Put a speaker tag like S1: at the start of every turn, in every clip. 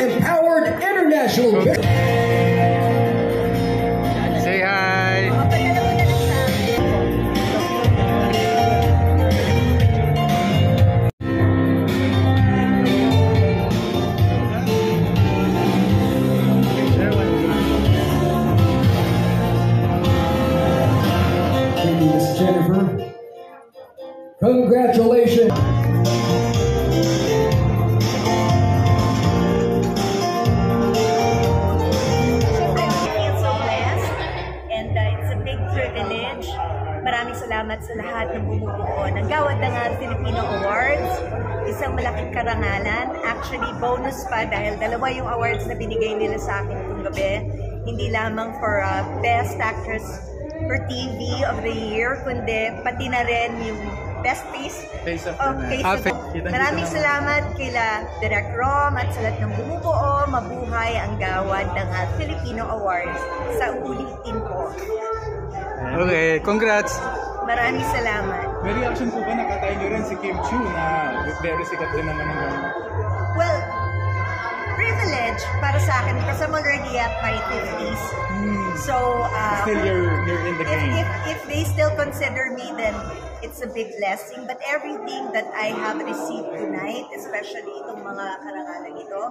S1: Empowered International.
S2: Say hi.
S1: Thank you, Miss Jennifer. Congratulations.
S3: Privilege. Maraming salamat sa lahat ng bumubuo ng Gawad ng Filipino Awards. Isang malaking karangalan. Actually, bonus pa dahil dalawa yung awards na binigay nila sa akin itong gabi. Hindi lamang for Best Actress for TV of the Year, kundi pati na rin yung Best Face of the Night. Maraming salamat kila Direk Rom at sa lahat ng bumubuo. Mabuhay ang Gawad ng Filipino Awards sa ulitin ko.
S2: Okay, congrats!
S3: Maraming salamat.
S4: May reaction po ba nakatayo niyo rin si Kim Chu na very sikat din naman ng gano'n?
S3: Well, privilege para sa akin because I'm already at my 50s. So,
S4: still you're in the game.
S3: If they still consider me, then it's a big blessing. But everything that I have received tonight, especially itong mga karangalan ito,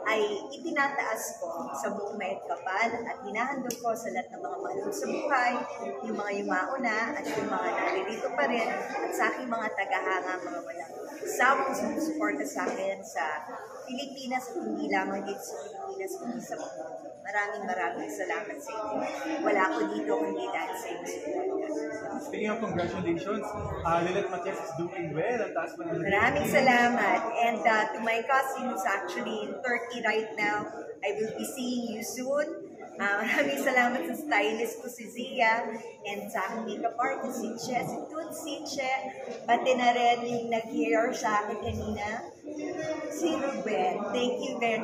S3: ay itinataas ko sa buong may kapal at hinahandog ko sa lahat ng mga mahal sa buhay, yung mga yumauna at yung mga naririto pa rin at sa aking mga tagahanga, mga walang sawang sumusuporta sa akin sa Pilipinas at hindi lamang dito sa Pilipinas kundi sa mundo. Maraming salamat sa inyo. Wala ako dito kundi dahil sa inyo.
S4: Speaking of congratulations, Lilet Matias is doing well. Ang taas pa ng
S3: Maraming salamat. And to my cousin who's actually in Turkey right now, I will be seeing you soon. Maraming salamat sa stylist ko si Zia and sa aking makeup artist si Che, si Tutsi Che. Pati na rin yung nag-hair sa akin kanina, si Ruben. Thank you very much.